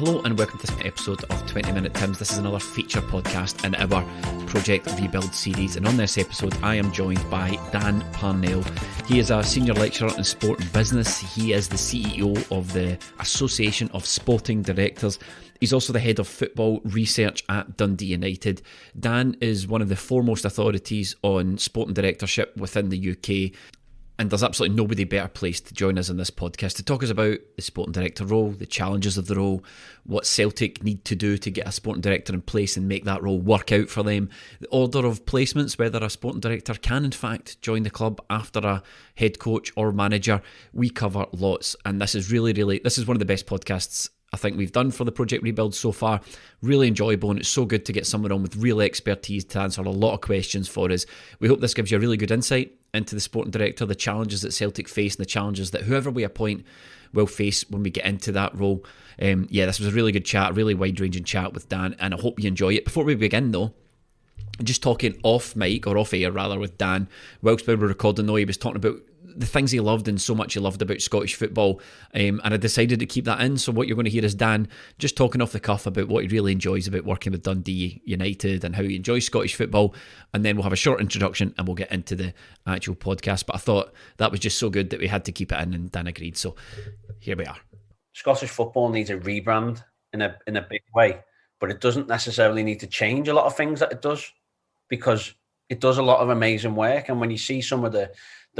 Hello and welcome to this episode of 20 Minute Tims. This is another feature podcast in our Project Rebuild series, and on this episode I am joined by Dan Parnell. He is a senior lecturer in sport and business. He is the CEO of the Association of Sporting Directors. He's also the head of football research at Dundee United. Dan is one of the foremost authorities on sporting directorship within the UK. And there's absolutely nobody better placed to join us in this podcast to talk us about the sporting director role, the challenges of the role, what Celtic need to do to get a sporting director in place and make that role work out for them, the order of placements, whether a sporting director can in fact join the club after a head coach or manager. We cover lots, and this is this is one of the best podcasts I think we've done for the Project Rebuild so far. Really enjoyable, and it's so good to get someone on with real expertise to answer a lot of questions for us. We hope this gives you a really good insight into the sporting director, the challenges that Celtic face and the challenges that whoever we appoint will face when we get into that role. This was a really good chat, really wide-ranging chat with Dan, and I hope you enjoy it. Before we begin though, just talking off mic, or off air rather, with Dan, whilst we were recording though, he was talking about the things he loved and so much he loved about Scottish football, and I decided to keep that in. So what you're going to hear is Dan just talking off the cuff about what he really enjoys about working with Dundee United and how he enjoys Scottish football, and then we'll have a short introduction and we'll get into the actual podcast. But I thought that was just so good that we had to keep it in, and Dan agreed. So here we are. Scottish football needs a rebrand in a big way, but it doesn't necessarily need to change a lot of things that it does, because it does a lot of amazing work. And when you see some of the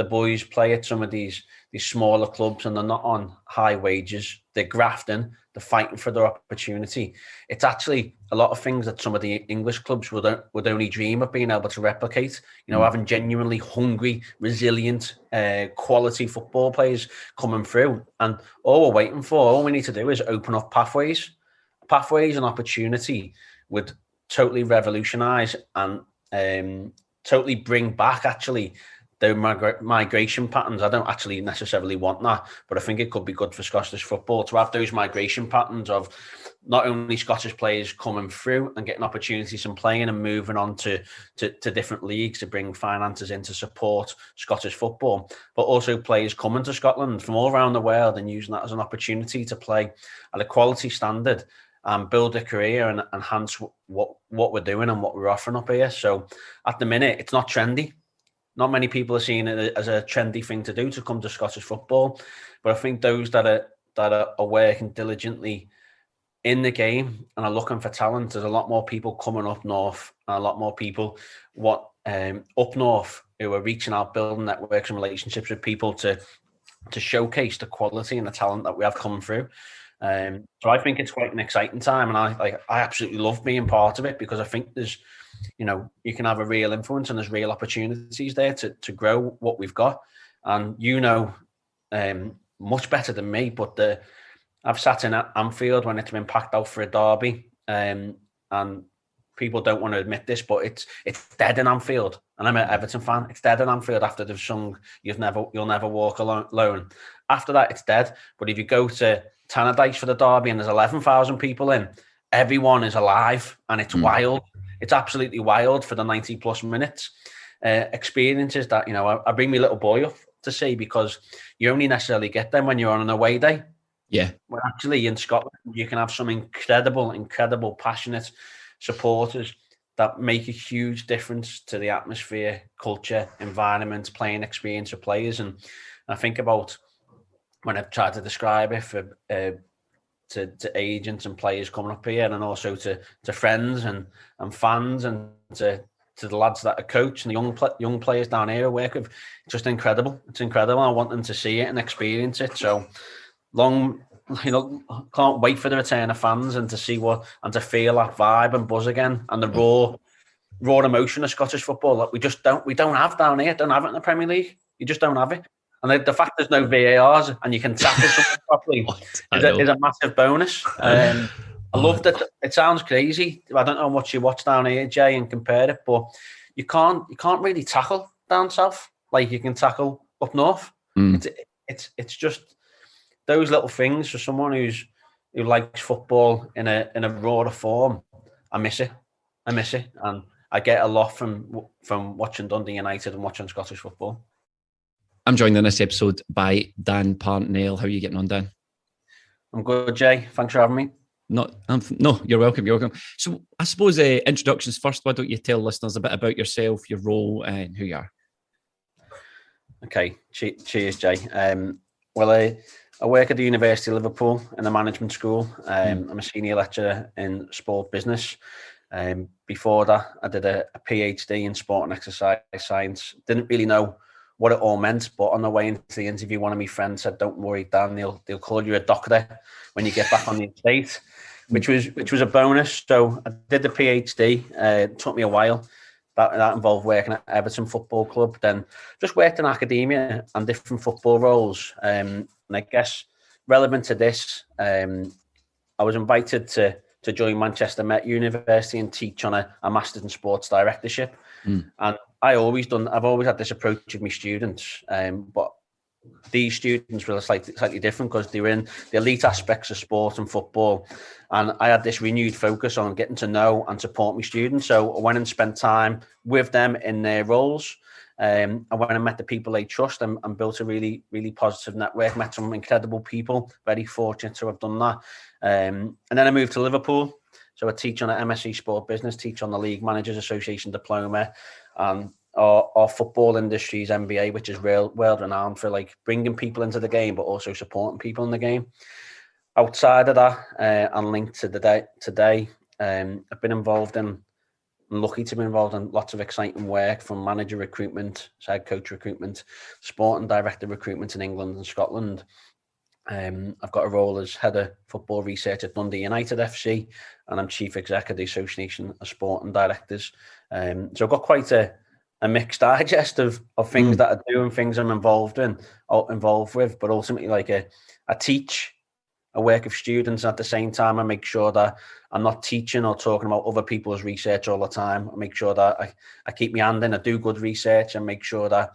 boys play at some of these smaller clubs and they're not on high wages, they're grafting, they're fighting for their opportunity. It's actually a lot of things that some of the English clubs would only dream of being able to replicate. You know, having genuinely hungry, resilient, quality football players coming through. And all we need to do is open up pathways and opportunity would totally revolutionise and totally bring back actually the migration patterns. I don't actually necessarily want that, but I think it could be good for Scottish football to have those migration patterns of not only Scottish players coming through and getting opportunities and playing and moving on to different leagues to bring finances in to support Scottish football, but also players coming to Scotland from all around the world and using that as an opportunity to play at a quality standard and build a career and enhance what we're doing and what we're offering up here. So at the minute, it's not trendy. Not many people are seeing it as a trendy thing to do, to come to Scottish football. But I think those that are working diligently in the game and are looking for talent, there's a lot more people coming up north, and a lot more people up north who are reaching out, building networks and relationships with people to showcase the quality and the talent that we have coming through. So I think it's quite an exciting time, and I absolutely love being part of it, because I think there's, you can have a real influence and there's real opportunities there to grow what we've got. And much better than me, but I've sat in at Anfield when it's been packed out for a derby, and people don't want to admit this, but it's dead in Anfield. And I'm an Everton fan. It's dead in Anfield after they've sung "You'll Never Walk Alone." After that, it's dead. But if you go to Tannadice for the derby and there's 11,000 people in, everyone is alive and it's wild. It's absolutely wild for the 90 plus minutes. Experiences that, I bring my little boy up to see, because you only necessarily get them when you're on an away day. Yeah. Well, actually in Scotland, you can have some incredible, passionate supporters that make a huge difference to the atmosphere, culture, environment, playing experience of players. And I think about when I've tried to describe it for to agents and players coming up here, and also to friends and fans, and to the lads that are coach and the young players down here I work with. It's just incredible. It's incredible. I want them to see it and experience it. So can't wait for the return of fans and to see and to feel that vibe and buzz again, and the raw emotion of Scottish football that we don't have down here. Don't have it in the Premier League. You just don't have it. And the fact there's no VARs and you can tackle someone properly is a massive bonus. I love that. It sounds crazy. I don't know how much you watch down here, Jay, and compare it, but you can't really tackle down south like you can tackle up north. It's just those little things for someone who likes football in a rawer form. I miss it, and I get a lot from watching Dundee United and watching Scottish football. I'm joined in this episode by Dan Parnell. How are you getting on, Dan? I'm good, Jay. Thanks for having me. No, you're welcome. You're welcome. So I suppose introductions first. Why don't you tell listeners a bit about yourself, your role, and who you are? Okay. Cheers, Jay. Well, I work at the University of Liverpool in the management school. I'm a senior lecturer in sport business. Before that, I did a PhD in sport and exercise science. Didn't really know what it all meant, but on the way into the interview, one of my friends said, "Don't worry, Dan, they'll call you a doctor when you get back on the estate," which was a bonus. So I did the PhD. It took me a while. That involved working at Everton Football Club, then just worked in academia and different football roles. And I guess relevant to this, I was invited to join Manchester Met University and teach on a Master's in Sports Directorship. And I've always had this approach with my students, but these students were slightly different because they were in the elite aspects of sport and football. And I had this renewed focus on getting to know and support my students. So I went and spent time with them in their roles. I went and met the people they trust and built a really, really positive network, met some incredible people, very fortunate to have done that. And then I moved to Liverpool. So I teach on an MSc Sport Business, teach on the League Managers Association diploma, and our football industry's MBA, which is world renowned for like bringing people into the game, but also supporting people in the game. Outside of that, and linked to today, I've been involved in, I'm lucky to be involved in lots of exciting work from manager recruitment, head coach recruitment, sporting director recruitment in England and Scotland. I've got a role as head of football research at Dundee United FC, and I'm chief exec of the Association of Sporting Directors. So I've got quite a mixed digest of things that I do and things I'm involved with, but ultimately I teach, I work with students, and at the same time I make sure that I'm not teaching or talking about other people's research all the time. I make sure that I keep my hand in, I do good research and make sure that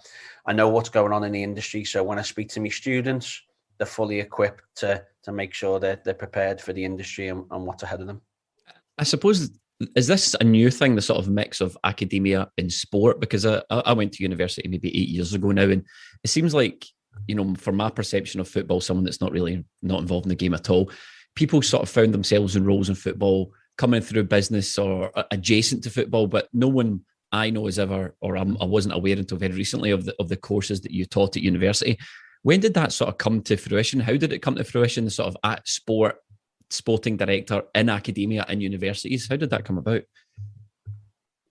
I know what's going on in the industry. So when I speak to my students, they're fully equipped to make sure that they're prepared for the industry and what's ahead of them. I suppose, is this a new thing, the sort of mix of academia and sport? Because I went to university maybe 8 years ago now, and it seems like, from my perception of football, someone that's not involved in the game at all, people sort of found themselves in roles in football coming through business or adjacent to football, but no one I know has ever, or I wasn't aware until very recently of the courses that you taught at university. When did that sort of come to fruition? How did it come to fruition, the sort of at sporting director in academia and universities? How did that come about?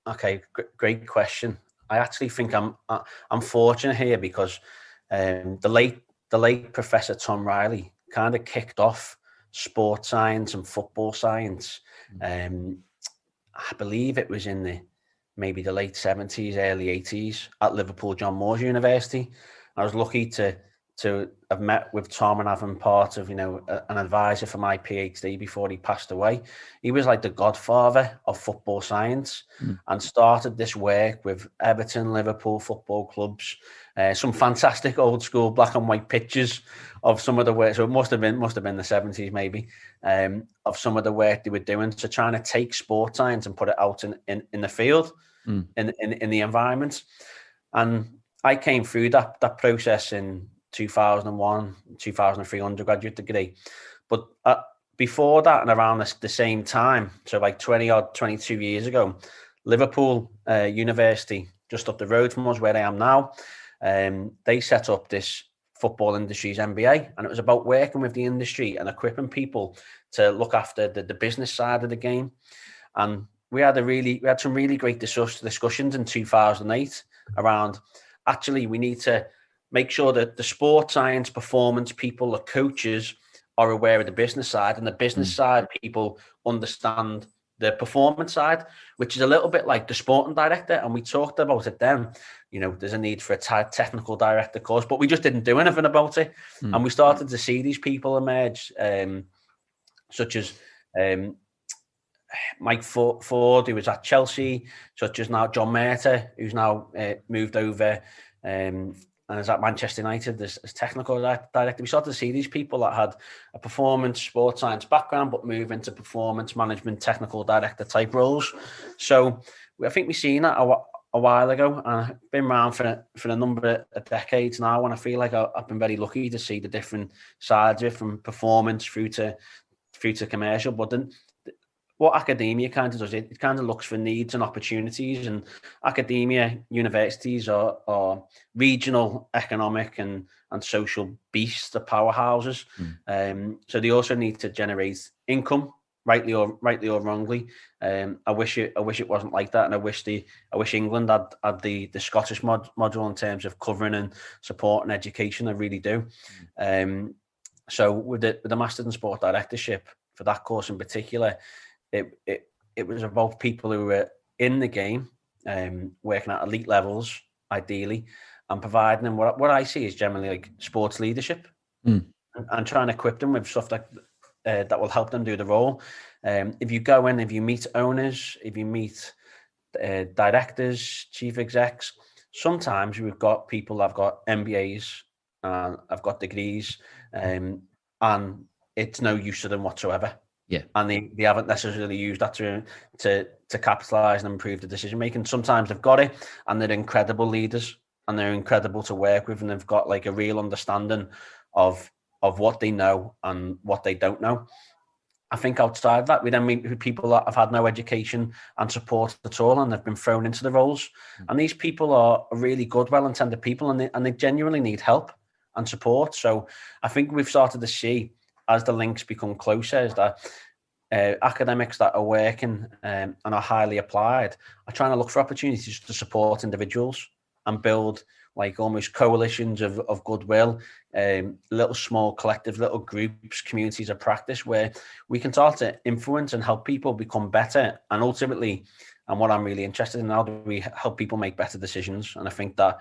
Okay, great question. I actually think I'm fortunate here because the late Professor Tom Riley kind of kicked off sports science and football science. I believe it was in maybe the late 70s, early 80s at Liverpool John Moores University. I was lucky to have met with Tom and have him part of, an advisor for my PhD before he passed away. He was like the godfather of football science and started this work with Everton, Liverpool football clubs, some fantastic old school black and white pictures of some of the work. So it must have been the 70s maybe, of some of the work they were doing. So trying to take sport science and put it out in the field, in the environment. And I came through that process in 2001, 2003 undergraduate degree. But before that and around the same time, so like 22 years ago, Liverpool University, just up the road from us where I am now, they set up this football industry's MBA, and it was about working with the industry and equipping people to look after the business side of the game. And we had some really great discussions in 2008 around, actually, we need to make sure that the sport science performance people, the coaches, are aware of the business side, and the business side people understand the performance side, which is a little bit like the sporting director. And we talked about it then, there's a need for a technical director course, but we just didn't do anything about it. And we started to see these people emerge, such as Mike Ford, who was at Chelsea, such as now John Murtagh, who's now moved over and is at Manchester United as technical director. We started to see these people that had a performance sports science background, but move into performance management, technical director type roles. So I think we've seen that a while ago, and I've been around for a number of decades now, and I feel like I've been very lucky to see the different sides of it, from performance through through to commercial. But then what academia kind of does, it kind of looks for needs and opportunities, and academia, universities are regional economic and social beasts, the powerhouses. So they also need to generate income, rightly or wrongly. I wish it wasn't like that, and I wish England had the Scottish module in terms of covering and supporting education. I really do. So with the Masters in Sport Directorship, for that course in particular, it was about people who were in the game, working at elite levels, ideally, and providing them what I see is generally like sports leadership, and trying to equip them with stuff that will help them do the role. If you go in, if you meet owners, if you meet directors, chief execs, sometimes we've got people that have got MBAs and have got degrees, and it's no use to them whatsoever. Yeah, and they haven't necessarily used that to capitalize and improve the decision making. Sometimes they've got it, and they're incredible leaders, and they're incredible to work with, and they've got like a real understanding of what they know and what they don't know. I think outside of that, we then meet people that have had no education and support at all, and they've been thrown into the roles. And these people are really good, well-intended people, and they genuinely need help and support. So I think we've started to see, as the links become closer, is that academics that are working and are highly applied are trying to look for opportunities to support individuals and build like almost coalitions of goodwill, little small collective, little groups, communities of practice where we can start to influence and help people become better. And ultimately, and what I'm really interested in, how do we help people make better decisions? And I think that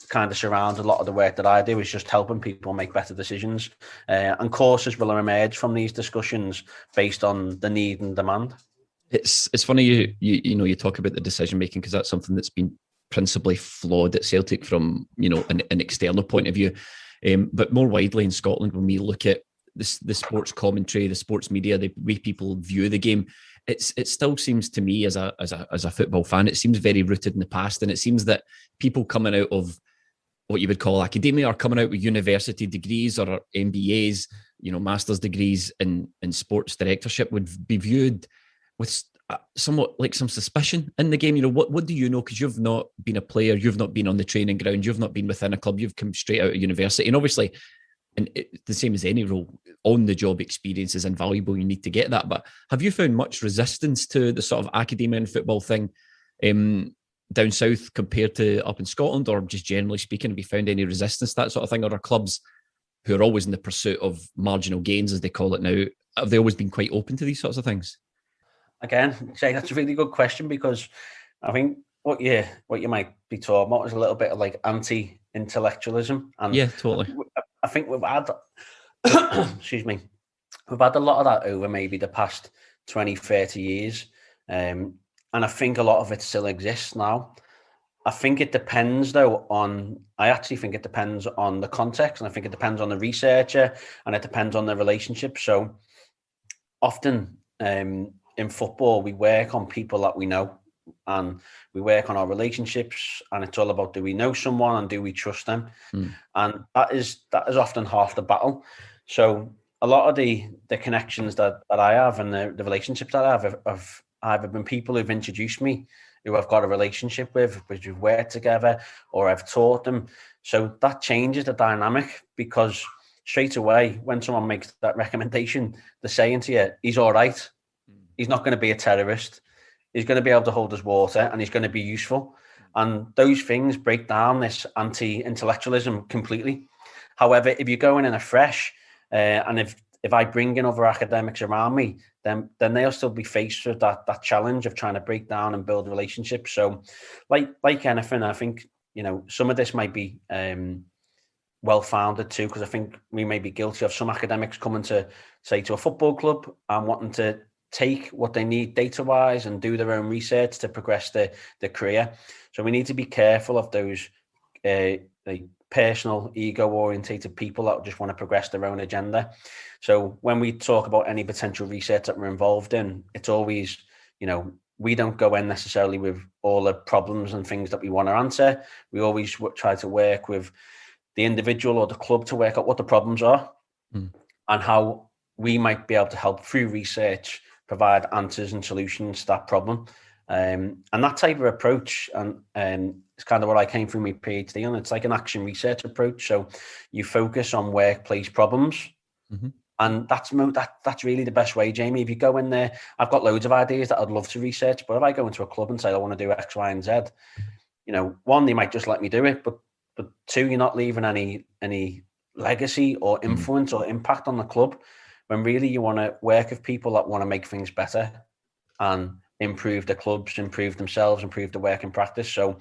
kind of surrounds a lot of the work that I do, is just helping people make better decisions. And courses will emerge from these discussions based on the need and demand. It's funny you talk about the decision making, because that's something that's been principally flawed at Celtic from an external point of view, but more widely in Scotland, when we look at the sports commentary, the sports media, the way people view the game, it still seems to me as a football fan, it seems very rooted in the past, and it seems that people coming out of what you would call academia are coming out with university degrees or MBAs, master's degrees in sports directorship, would be viewed with somewhat like some suspicion in the game. What do you know? Because you've not been a player, you've not been on the training ground, you've not been within a club, you've come straight out of university. And obviously, the same as any role, on-the-job experience is invaluable. You need to get that. But have you found much resistance to the sort of academia and football thing down south compared to up in Scotland, or just generally speaking, have you found any resistance to that sort of thing? Or are clubs who are always in the pursuit of marginal gains, as they call it now, have they always been quite open to these sorts of things? Again, Jay, that's a really good question, because I think what you might be talking about is a little bit of like anti-intellectualism. And yeah, totally. I think we've had, excuse me, we've had a lot of that over maybe the past 20, 30 years. And I think a lot of it still exists now. I think it depends, though, I actually think it depends on the context, and I think it depends on the researcher, and it depends on the relationship. So often in football, we work on people that we know, and we work on our relationships, and it's all about, do we know someone and do we trust them? And that is often half the battle. So a lot of the connections that I have and the relationships that I have either been people who've introduced me, who I've got a relationship with, which we've worked together, or I've taught them. So that changes the dynamic, because straight away, when someone makes that recommendation, they're saying to you, he's all right. He's not going to be a terrorist. He's going to be able to hold his water, and he's going to be useful. And those things break down this anti-intellectualism completely. However, if you go in afresh, and if I bring in other academics around me, then they'll still be faced with that challenge of trying to break down and build relationships. So like anything, I think, some of this might be well-founded too, because I think we may be guilty of some academics coming to, say, to a football club and wanting to take what they need data-wise and do their own research to progress their career. So we need to be careful of those personal, ego-orientated people that just want to progress their own agenda. So when we talk about any potential research that we're involved in, it's always, we don't go in necessarily with all the problems and things that we want to answer. We always try to work with the individual or the club to work out what the problems are and how we might be able to help through research, provide answers and solutions to that problem. And that type of approach, and it's kind of what I came through my PhD on. It's like an action research approach. So you focus on workplace problems. Mm-hmm. And that's really the best way, Jamie. If you go in there, I've got loads of ideas that I'd love to research, but if I go into a club and say I want to do X, Y, and Z, one, they might just let me do it, but two, you're not leaving any legacy or influence or impact on the club, when really you want to work with people that want to make things better and improve the clubs, improve themselves, improve the work and practice. So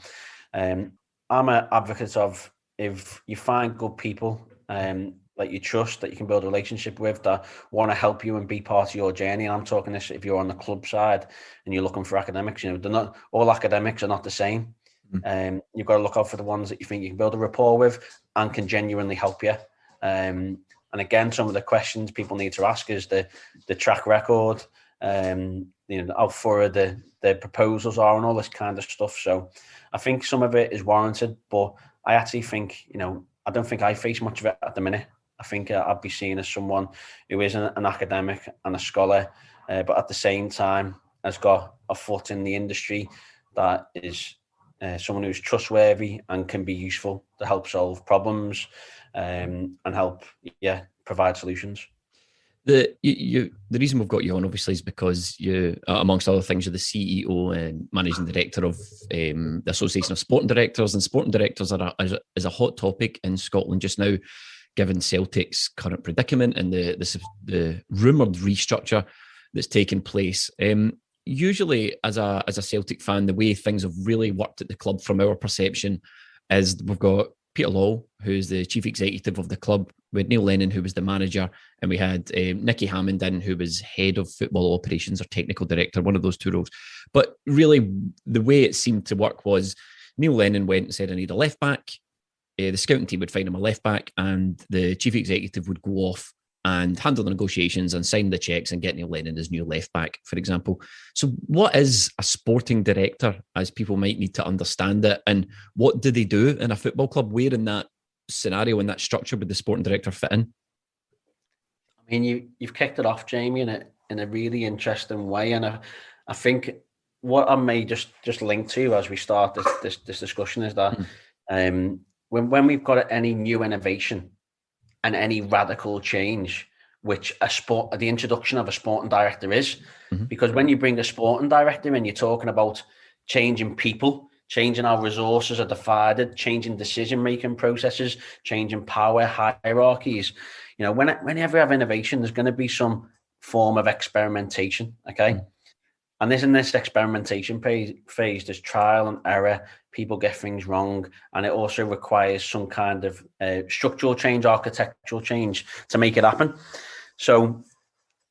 I'm an advocate of, if you find good people that you trust, that you can build a relationship with, that want to help you and be part of your journey. And I'm talking this if you're on the club side and you're looking for academics, they're not all academics are not the same. You've got to look out for the ones that you think you can build a rapport with and can genuinely help you. And again, some of the questions people need to ask is the track record, how thorough the proposals are and all this kind of stuff. So I think some of it is warranted, but I actually think, I don't think I face much of it at the minute. I think I'd be seen as someone who is an academic and a scholar, but at the same time has got a foot in the industry, that is someone who's trustworthy and can be useful to help solve problems and help, provide solutions. The reason we've got you on, obviously, is because you, amongst other things, you're the CEO and managing director of the Association of Sporting Directors, and sporting directors is a hot topic in Scotland just now, given Celtic's current predicament and the rumoured restructure that's taken place. Usually, as a Celtic fan, the way things have really worked at the club, from our perception, is we've got Peter Law, who's the chief executive of the club. We had Neil Lennon, who was the manager, and we had Nicky Hammond in, who was head of football operations or technical director, one of those two roles. But really, the way it seemed to work was Neil Lennon went and said, I need a left back. The scouting team would find him a left back, and the chief executive would go off and handle the negotiations and sign the checks and get Neil Lennon as new left back, for example. So what is a sporting director, as people might need to understand it, and what do they do in a football club? Where in that scenario, in that structure, would the sporting director fit in? I mean, you've kicked it off, Jamie, in a really interesting way, and I think what I may just link to as we start this discussion is that when we've got any new innovation and any radical change, which the introduction of a sporting director is, because when you bring a sporting director in, you're talking about changing people, changing how resources are divided, changing decision-making processes, changing power hierarchies. Whenever you have innovation, there's going to be some form of experimentation, okay? And in this experimentation phase, there's trial and error. People get things wrong, and it also requires some kind of structural change, architectural change to make it happen. So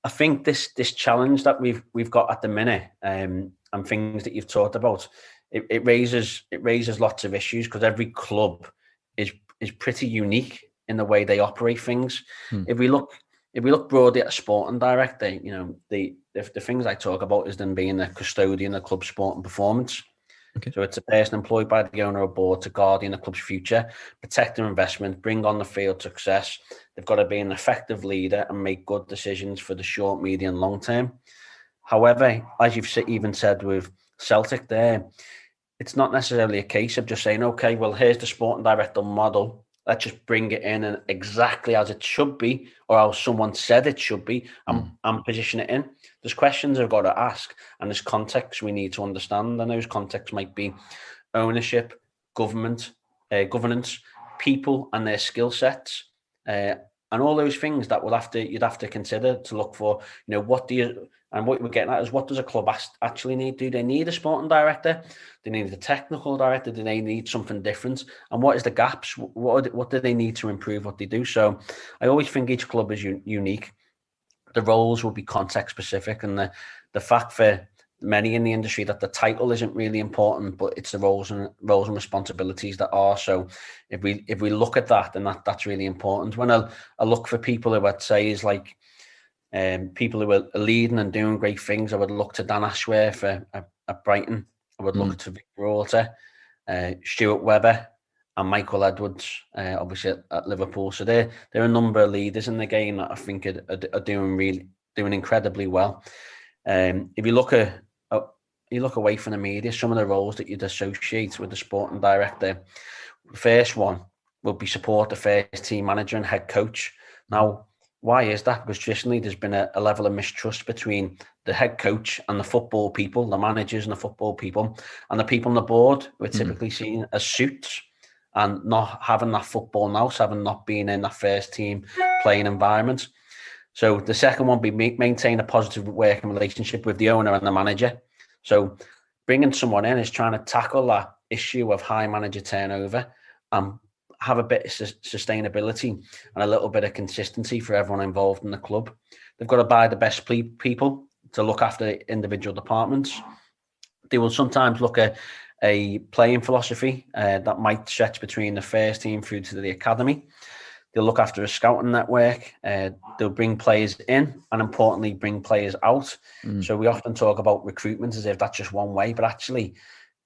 I think this challenge that we've got at the minute, and things that you've talked about, it raises lots of issues, because every club is pretty unique in the way they operate things. If we look broadly at a sporting director, the things I talk about is them being a custodian of club sport and performance. Okay. So it's a person employed by the owner or board to guardian the club's future, protect their investment, bring on the field success. They've got to be an effective leader and make good decisions for the short, medium, long term. However, as you've even said with Celtic there, it's not necessarily a case of just saying, okay, well, here's the sporting director model. Let's just bring it in and exactly as it should be, or how someone said it should be, and position it in. There's questions I've got to ask, and there's context we need to understand. And those contexts might be ownership, governance, people and their skill sets, and all those things that you'd have to consider to look for. What we're getting at is, what does a club actually need? Do they need a sporting director? Do they need a technical director? Do they need something different? And what is the gaps? What do they need to improve what they do? So I always think each club is unique. The roles will be context specific, and the fact for many in the industry that the title isn't really important, but it's the roles and responsibilities that are. So if we look at that, then that's really important. When I look for people who I'd say is like people who are leading and doing great things, I would look to Dan Ashworth at Brighton. I would look to Vic Rorter, Stuart Webber, and Michael Edwards, obviously at Liverpool. So there are a number of leaders in the game that I think are doing incredibly well. If you look away from the media, some of the roles that you'd associate with the sporting director, the first one would be support the first team manager and head coach. Now, why is that? Because traditionally there's been a level of mistrust between the head coach and the football people, the managers and the football people, and the people on the board who are typically seen as suits and not having that football nous, having not been in that first team playing environment. So the second one would be maintain a positive working relationship with the owner and the manager. So bringing someone in is trying to tackle that issue of high manager turnover and have a bit of sustainability and a little bit of consistency for everyone involved in the club. They've got to buy the best people to look after individual departments. They will sometimes look at a playing philosophy that might stretch between the first team through to the academy. They'll look after a scouting network. They'll bring players in and, importantly, bring players out. So we often talk about recruitment as if that's just one way, but actually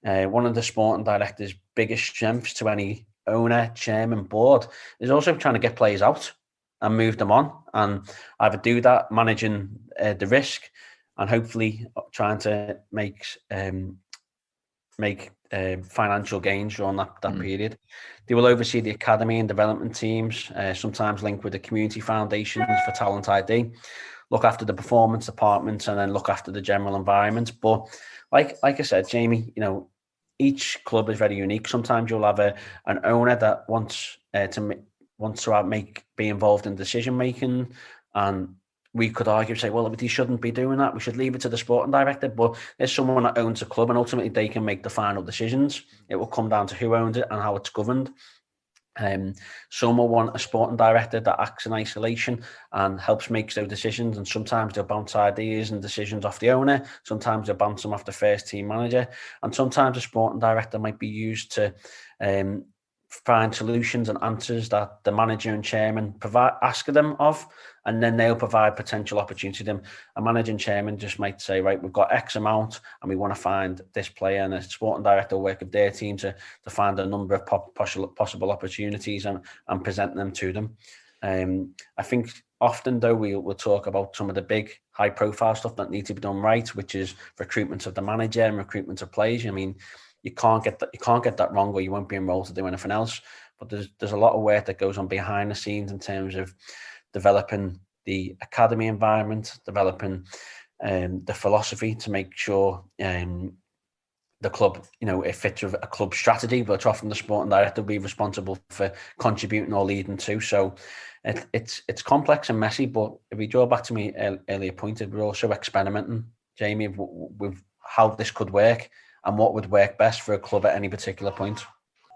one of the sporting director's biggest strengths to any owner, chairman, board is also trying to get players out and move them on, and either do that managing the risk and hopefully trying to make financial gains during that period. They will oversee the academy and development teams, sometimes linked with the community foundations for talent ID, look after the performance departments, and then look after the general environment. But like I said, Jamie, each club is very unique. Sometimes you'll have an owner that wants to be involved in decision making, and we could argue, say, well, he shouldn't be doing that. We should leave it to the sporting director. But there's someone that owns a club, and ultimately they can make the final decisions. It will come down to who owns it and how it's governed. Some will want a sporting director that acts in isolation and helps make those decisions, and sometimes they'll bounce ideas and decisions off the owner, sometimes they'll bounce them off the first team manager, and sometimes a sporting director might be used to find solutions and answers that the manager and chairman ask them of, and then they'll provide potential opportunity to them. A manager and chairman just might say, right, we've got X amount and we want to find this player, and a sporting director will work with their team to find a number of possible opportunities and present them to them. I think often, though, we'll talk about some of the big high profile stuff that needs to be done right, which is recruitment of the manager and recruitment of players. I mean, you can't get that wrong, or you won't be enrolled to do anything else. But there's a lot of work that goes on behind the scenes in terms of developing the academy environment, developing the philosophy to make sure the club, it fits with a club strategy, which often the sporting director will be responsible for contributing or leading to. So it's complex and messy. But if we draw back to me earlier pointed, we're also experimenting, Jamie, with how this could work and what would work best for a club at any particular point.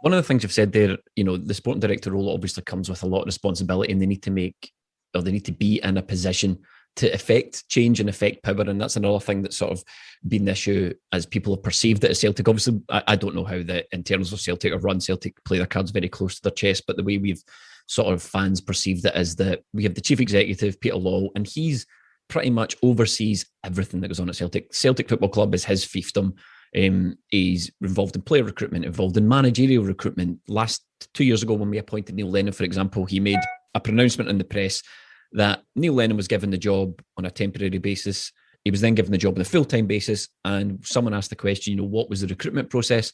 One of the things you've said there, the sporting director role obviously comes with a lot of responsibility, and they need to be in a position to affect change and affect power. And that's another thing that's sort of been the issue as people have perceived it at Celtic. Obviously, I don't know how the internals of Celtic have run. Celtic play their cards very close to their chest, but the way we've sort of fans perceived it is that we have the chief executive, Peter Law, and he's pretty much oversees everything that goes on at Celtic. Celtic Football Club is his fiefdom. He's involved in player recruitment, involved in managerial recruitment. Last 2 years ago, when we appointed Neil Lennon, for example, he made a pronouncement in the press that Neil Lennon was given the job on a temporary basis. He was then given the job on a full-time basis, and someone asked the question, what was the recruitment process?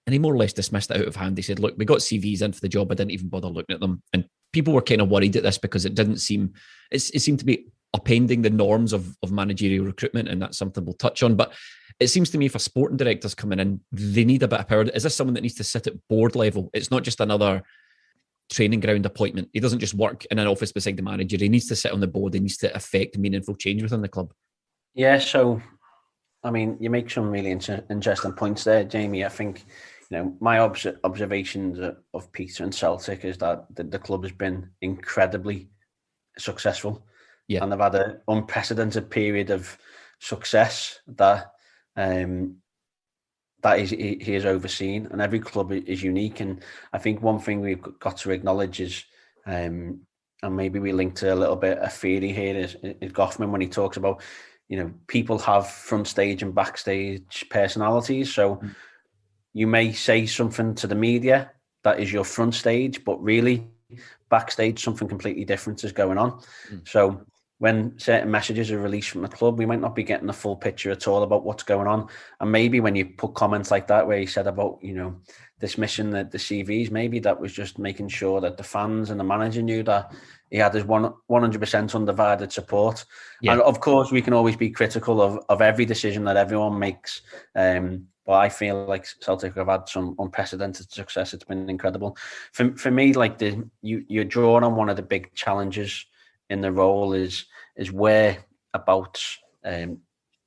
And he more or less dismissed it out of hand. He said, look, we got CVs in for the job. I didn't even bother looking at them. And people were kind of worried at this because it seemed to be upending the norms of managerial recruitment, and that's something we'll touch on. But it seems to me if a sporting director's coming in, they need a bit of power. Is this someone that needs to sit at board level? It's not just another training ground appointment. He doesn't just work in an office beside the manager. He needs to sit on the board. He needs to affect meaningful change within the club. Yeah, so, I mean, you make some really interesting points there, Jamie. I think, my observations of Peter and Celtic is that the club has been incredibly successful. Yeah. And they've had an unprecedented period of success that he has overseen, and every club is unique. And I think one thing we've got to acknowledge is, and maybe we link to a little bit of theory here, is Goffman when he talks about, people have front stage and backstage personalities. So you may say something to the media that is your front stage, but really backstage something completely different is going on. So when certain messages are released from the club, we might not be getting the full picture at all about what's going on. And maybe when you put comments like that, where you said about, dismissing the CVs, maybe that was just making sure that the fans and the manager knew that he had his 100% undivided support. Yeah. And of course, we can always be critical of every decision that everyone makes. But I feel like Celtic have had some unprecedented success. It's been incredible. For me, like you're drawing on one of the big challenges in the role is where about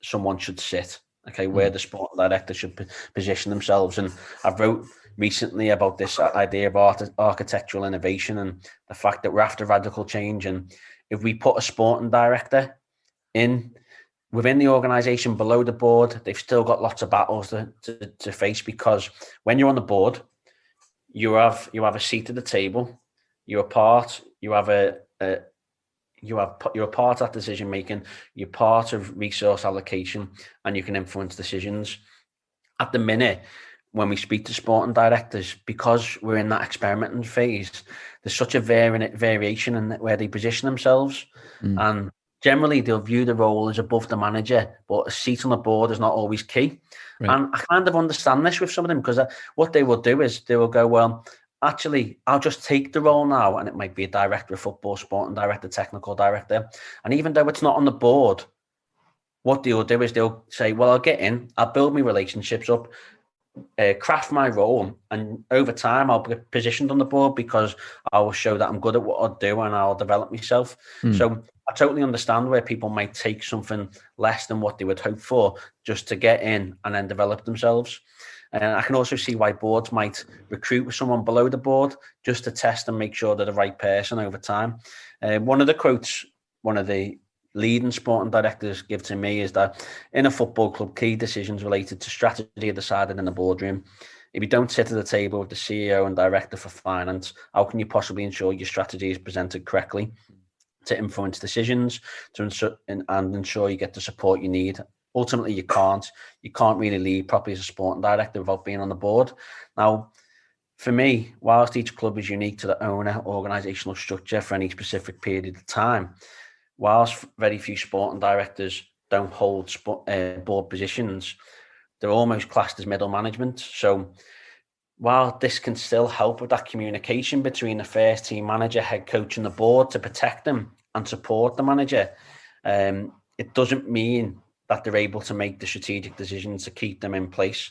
someone should sit. Okay, where the sporting director should position themselves. And I've wrote recently about this idea of architectural innovation and the fact that we're after radical change. And if we put a sporting director within the organisation below the board, they've still got lots of battles to face, because when you're on the board, you have a seat at the table, you're a part, you're a part of decision making, you're part of resource allocation, and you can influence decisions. At the minute, when we speak to sporting directors, because we're in that experimenting phase, there's such a variation in where they position themselves. And generally, they'll view the role as above the manager, but a seat on the board is not always key. Right. And I kind of understand this with some of them, because what they will do is they will go, well, actually, I'll just take the role now, and it might be a director of football, sporting director, technical director. And even though it's not on the board, what they'll do is they'll say, well, I'll get in, I'll build my relationships up, craft my role, and over time I'll be positioned on the board because I will show that I'm good at what I do and I'll develop myself. So I totally understand where people might take something less than what they would hope for just to get in and then develop themselves. And I can also see why boards might recruit with someone below the board just to test and make sure they're the right person over time. One of the quotes one of the leading sporting directors give to me is that in a football club, key decisions related to strategy are decided in the boardroom. If you don't sit at the table with the CEO and director for finance, how can you possibly ensure your strategy is presented correctly to influence decisions and ensure you get the support you need? Ultimately, you can't really lead properly as a sporting director without being on the board. Now, for me, whilst each club is unique to the owner organisational structure for any specific period of time, whilst very few sporting directors don't hold board positions, they're almost classed as middle management. So while this can still help with that communication between the first team manager, head coach and the board to protect them and support the manager, it doesn't mean that they're able to make the strategic decisions to keep them in place.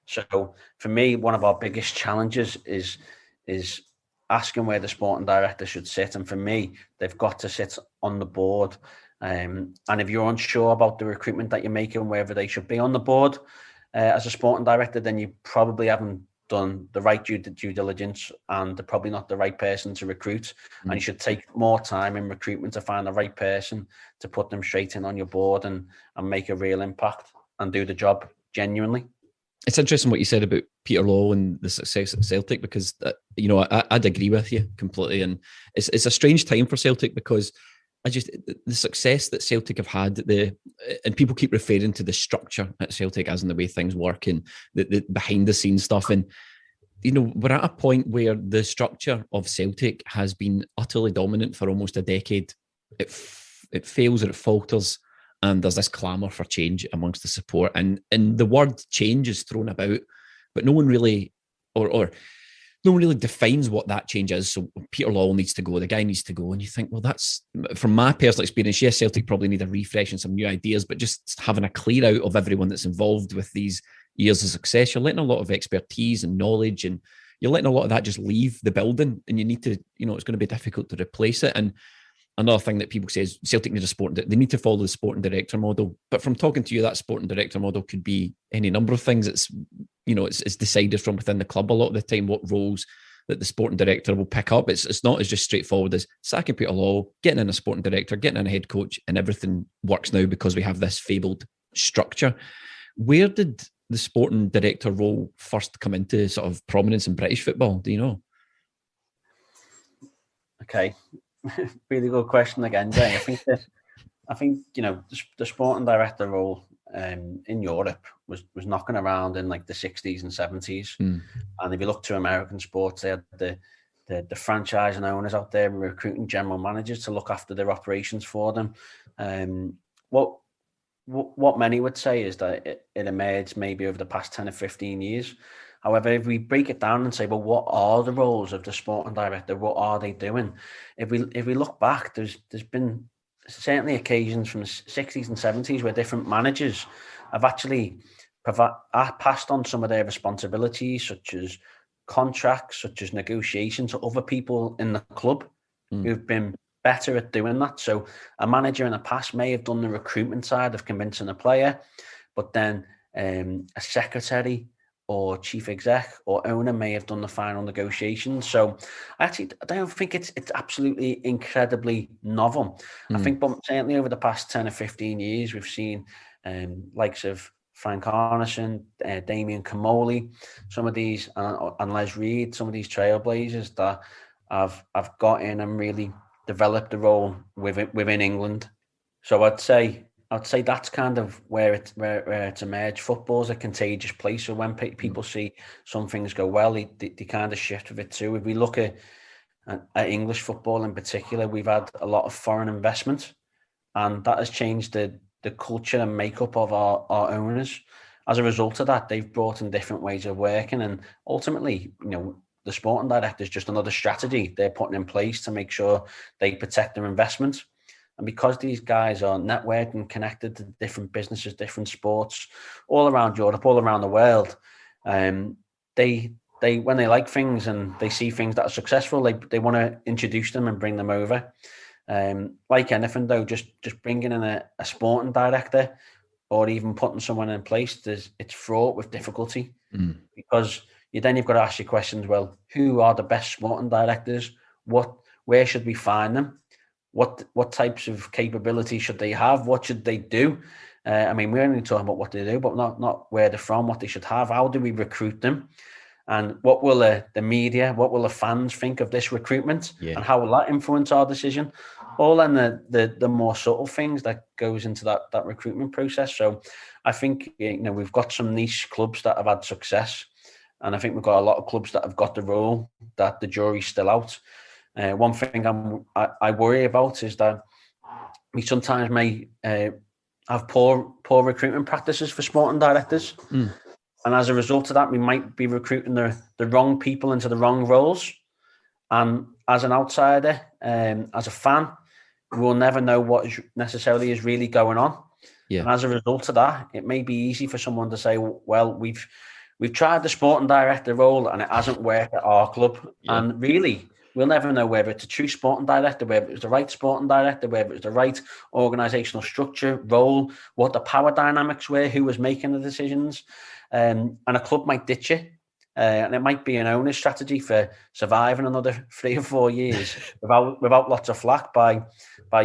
So for me, one of our biggest challenges is asking where the sporting director should sit. And for me, they've got to sit on the board. And if you're unsure about the recruitment that you're making, whether they should be on the board as a sporting director, then you probably haven't done the right due diligence, and they're probably not the right person to recruit. And you should take more time in recruitment to find the right person to put them straight in on your board and make a real impact and do the job genuinely. It's interesting what you said about Peter Law and the success at Celtic, because I'd agree with you completely. And it's a strange time for Celtic, because the success that Celtic have had, and people keep referring to the structure at Celtic as in the way things work and the behind the scenes stuff. And, we're at a point where the structure of Celtic has been utterly dominant for almost a decade. It fails or it falters. And there's this clamour for change amongst the support. And the word change is thrown about, but no one really, or no one really defines what that change is. So Peter Law needs to go, the guy needs to go. And you think, well, that's, from my personal experience, yes, Celtic probably need a refresh and some new ideas, but just having a clear out of everyone that's involved with these years of success, you're letting a lot of expertise and knowledge, and you're letting a lot of that just leave the building, and you need to, it's going to be difficult to replace it. And another thing that people say is Celtic need they need to follow the sporting director model. But from talking to you, that sporting director model could be any number of things. It's decided from within the club a lot of the time what roles that the sporting director will pick up. It's not as just straightforward as sacking Peter Law, getting in a sporting director, getting in a head coach, and everything works now because we have this fabled structure. Where did the sporting director role first come into sort of prominence in British football? Do you know? Okay. Really good question again, Jay. I think the sporting director role in Europe was knocking around in like the 60s and 70s. And if you look to American sports, they had the franchise and owners out there recruiting general managers to look after their operations for them. What many would say is that it emerged maybe over the past 10 or 15 years. However, if we break it down and say, well, what are the roles of the sporting director? What are they doing? If we look back, there's been certainly occasions from the 60s and 70s where different managers have actually passed on some of their responsibilities, such as contracts, such as negotiations, to other people in the club who've been better at doing that. So a manager in the past may have done the recruitment side of convincing a player, but then a secretary or chief exec or owner may have done the final negotiations. So I don't think it's absolutely incredibly novel. I think, but certainly over the past 10 or 15 years, we've seen likes of Frank Arneson, Damien Comolli, some of these, and Les Reed, some of these trailblazers that have got in and really developed a role within England. So I'd say that's kind of where it's emerged. Football's a contagious place. So when people see some things go well, they kind of shift with it too. If we look at English football in particular, we've had a lot of foreign investment, and that has changed the culture and makeup of our owners. As a result of that, they've brought in different ways of working, and ultimately, the sporting director is just another strategy they're putting in place to make sure they protect their investment. And because these guys are networked and connected to different businesses, different sports, all around Europe, all around the world, they when they like things and they see things that are successful, they want to introduce them and bring them over. Like anything though, just bringing in a sporting director or even putting someone in place, it's fraught with difficulty because you've got to ask your questions. Well, who are the best sporting directors? Where should we find them? What types of capability should they have? What should they do? We're only talking about what they do, but not where they're from, what they should have. How do we recruit them? And what will the media, what will the fans think of this recruitment? And how will that influence our decision? All in the more subtle things that goes into that recruitment process. So I think we've got some niche clubs that have had success. And I think we've got a lot of clubs that have got the role that the jury's still out. One thing I worry about is that we sometimes may have poor recruitment practices for sporting directors. And as a result of that, we might be recruiting the wrong people into the wrong roles. And as an outsider, as a fan, we will never know what necessarily is really going on. And as a result of that, it may be easy for someone to say, well, we've tried the sporting director role and it hasn't worked at our club. And really, we'll never know whether it's a true sporting director, whether it's the right sporting director, whether it's the right organisational structure, role, what the power dynamics were, who was making the decisions. And a club might ditch it. And it might be an owner's strategy for surviving another 3 or 4 years without lots of flack by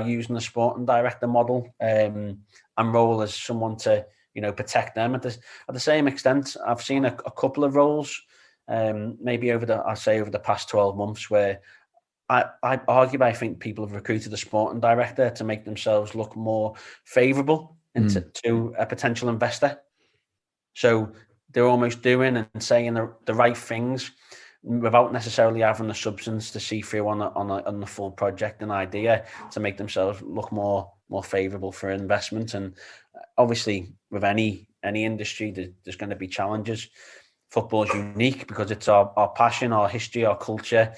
using the sporting director model and role as someone to protect them. At the same extent, I've seen a couple of roles, maybe over the past 12 months, where I think people have recruited a sporting director to make themselves look more favourable to a potential investor. So they're almost doing and saying the right things without necessarily having the substance to see through on the full project and idea to make themselves look more favourable for investment. And obviously, with any industry, there's going to be challenges. Football is unique because it's our passion, our history, our culture,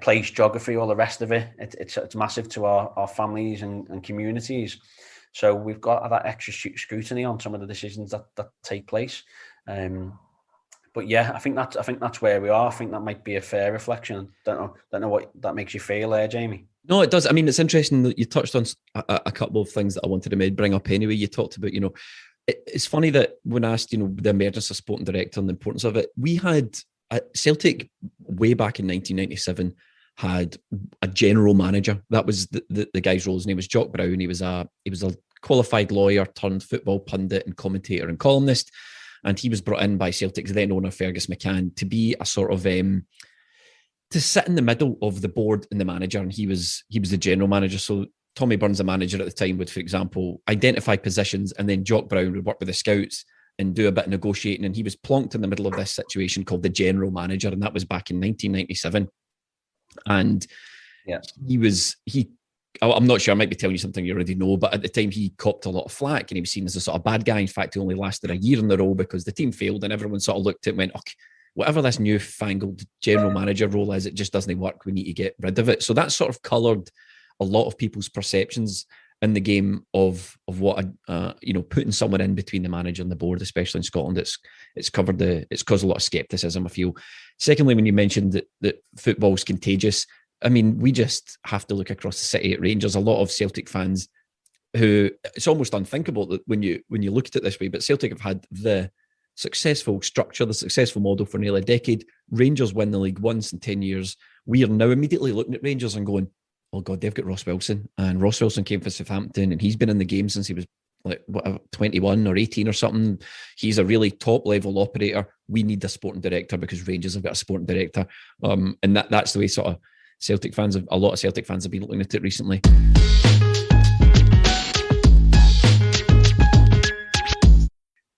place, geography, all the rest of it. It's massive to our families and communities. So we've got that extra scrutiny on some of the decisions that take place. But yeah, I think that's where we are. I think that might be a fair reflection. Don't know what that makes you feel there, Jamie. No, it does. It's interesting that you touched on a couple of things that I wanted to bring up anyway. You talked about, it's funny that when asked, the emergence of sporting director and the importance of it, we had Celtic way back in 1997 had a general manager. That was the guy's role. His name was Jock Brown. He was a qualified lawyer turned football pundit and commentator and columnist. And he was brought in by Celtic's then owner Fergus McCann to be a sort of to sit in the middle of the board and the manager, and he was the general manager. So Tommy Burns, the manager at the time, would, for example, identify positions, and then Jock Brown would work with the scouts and do a bit of negotiating. And he was plonked in the middle of this situation called the general manager, and that was back in 1997. And I'm not sure, I might be telling you something you already know, but at the time he copped a lot of flack and he was seen as a sort of bad guy. In fact, he only lasted a year in the role because the team failed, and everyone sort of looked at it and went, okay, whatever this newfangled general manager role is, it just doesn't work. We need to get rid of it. So that sort of coloured a lot of people's perceptions in the game of what putting someone in between the manager and the board, especially in Scotland. It's caused a lot of scepticism, I feel. Secondly, when you mentioned that football's contagious, I mean, we just have to look across the city at Rangers. A lot of Celtic fans who, it's almost unthinkable that when you look at it this way, but Celtic have had the successful structure, the successful model for nearly a decade. Rangers win the league once in 10 years. We are now immediately looking at Rangers and going, oh God, they've got Ross Wilson. And Ross Wilson came for Southampton and he's been in the game since he was like 21 or 18 or something. He's a really top level operator. We need a sporting director because Rangers have got a sporting director. And that's the way sort of a lot of Celtic fans have been looking at it recently.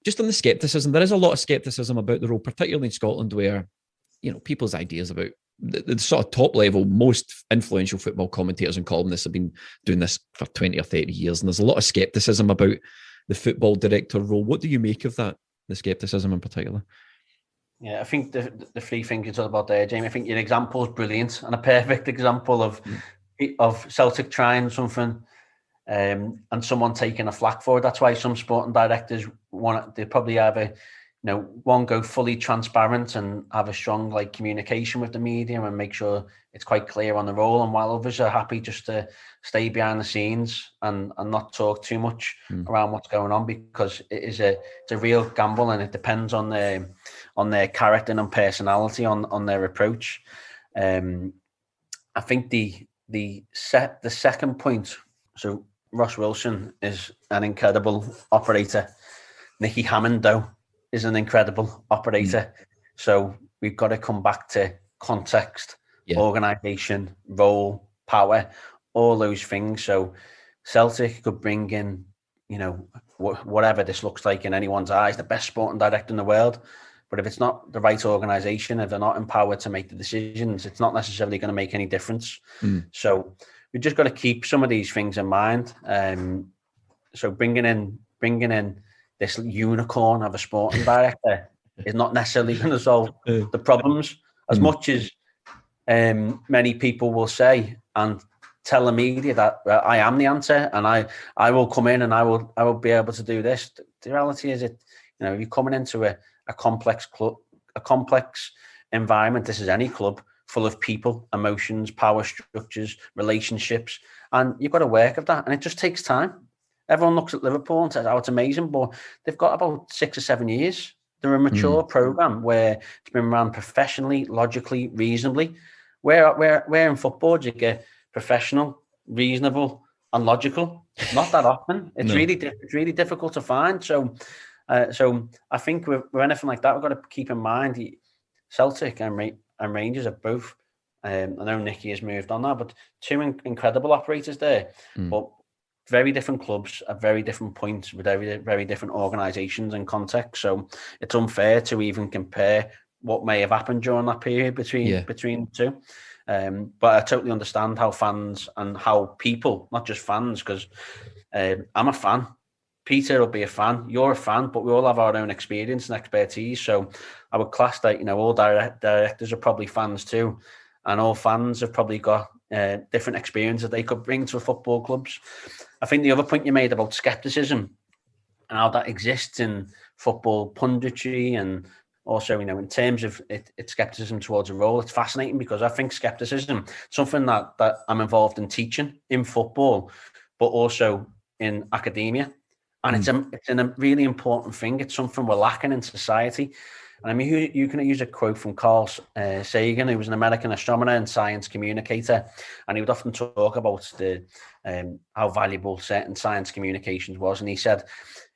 Just on the scepticism, there is a lot of scepticism about the role, particularly in Scotland, where, people's ideas about the sort of top level, most influential football commentators and columnists have been doing this for 20 or 30 years. And there's a lot of scepticism about the football director role. What do you make of that, the scepticism in particular? Yeah, I think the three things you talked about there, Jamie, I think your example is brilliant and a perfect example of Celtic trying something and someone taking a flak for it. That's why some sporting directors they probably either one, go fully transparent and have a strong communication with the media and make sure it's quite clear on the role, and while others are happy just to stay behind the scenes and not talk too much around what's going on, because it's a real gamble and it depends on their character and personality, on their approach. I think the second point, so Ross Wilson is an incredible operator. Nicky Hammond, though, is an incredible operator. So we've got to come back to context, organisation, role, power, all those things. So Celtic could bring in, whatever this looks like in anyone's eyes, the best sporting director in the world. But if it's not the right organisation, if they're not empowered to make the decisions, it's not necessarily going to make any difference. So we've just got to keep some of these things in mind. So bringing in this unicorn of a sporting director is not necessarily going to solve the problems as much as many people will say and tell the media that I am the answer and I will come in and I will be able to do this. The reality is, you're coming into a complex club, a complex environment. This is any club full of people, emotions, power structures, relationships, and you've got to work at that, and it just takes time. Everyone looks at Liverpool and says, "Oh, it's amazing," but they've got about 6 or 7 years. They're a mature program where it's been run professionally, logically, reasonably. Where in football do you get professional, reasonable, and logical? Not that often. It's really difficult to find. So I think with anything like that, we've got to keep in mind Celtic and Rangers are both. I know Nicky has moved on now, but two incredible operators there, but very different clubs at very different points with very, very different organisations and contexts. So it's unfair to even compare what may have happened during that period between the two. But I totally understand how fans and how people, not just fans, because I'm a fan. Peter will be a fan. You're a fan, but we all have our own experience and expertise. So I would class that, all directors are probably fans too. And all fans have probably got different experiences they could bring to football clubs. I think the other point you made about skepticism and how that exists in football punditry, and also, in terms of its skepticism towards a role, it's fascinating because I think skepticism, something that I'm involved in teaching in football, but also in academia. And it's a really important thing. It's something we're lacking in society. And I mean, you can use a quote from Carl Sagan, who was an American astronomer and science communicator. And he would often talk about how valuable certain science communications was. And he said,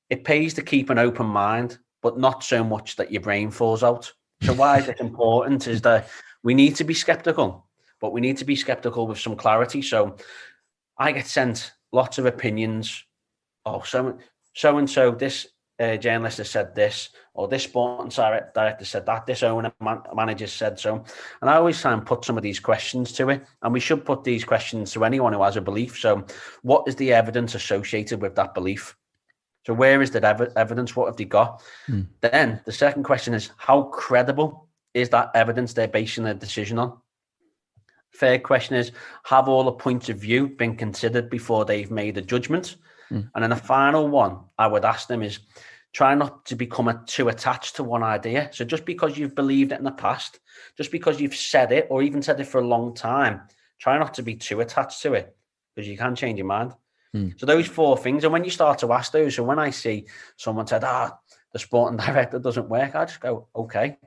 it pays to keep an open mind, but not so much that your brain falls out. So why is it important is that we need to be skeptical, but we need to be skeptical with some clarity. So I get sent lots of opinions. Oh, so and so, this journalist has said this, or this sporting director said that, this owner manager said so. And I always try and put some of these questions to it. And we should put these questions to anyone who has a belief. So what is the evidence associated with that belief? So where is that evidence? What have they got? Then the second question is, how credible is that evidence they're basing their decision on? Third question is, have all the points of view been considered before they've made a judgment? And then the final one I would ask them is, try not to become too attached to one idea. So just because you've believed it in the past, just because you've said it or even said it for a long time, try not to be too attached to it, because you can change your mind. So those 4 things. And when you start to ask those, so when I see someone said, the sporting director doesn't work, I just go, okay,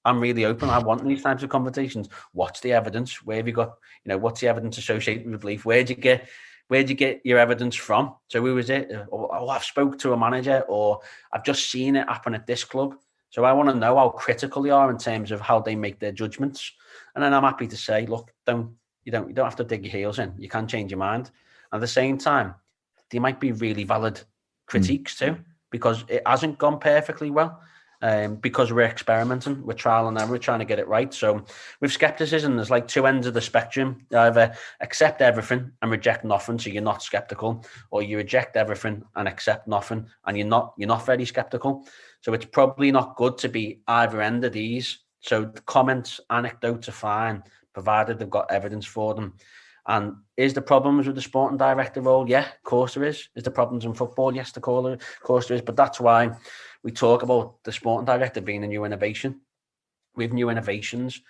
I'm really open. I want these types of conversations. What's the evidence? Where have you got, what's the evidence associated with belief? Where'd you get your evidence from? So who was it? Oh, I've spoke to a manager, or I've just seen it happen at this club. So I want to know how critical they are in terms of how they make their judgments. And then I'm happy to say, look, you don't have to dig your heels in. You can change your mind. At the same time, they might be really valid critiques too, because it hasn't gone perfectly well. Because we're experimenting, we're trial and error, we're trying to get it right. So with skepticism, there's like 2 ends of the spectrum. You either accept everything and reject nothing, so you're not skeptical, or you reject everything and accept nothing, and you're not very skeptical. So it's probably not good to be either end of these. So the comments, anecdotes are fine, provided they've got evidence for them. And is there problems with the sporting director role? Yeah, of course there is. Is there problems in football? Yes, of course there is. But that's why we talk about the sporting director being a new innovation. With new innovations,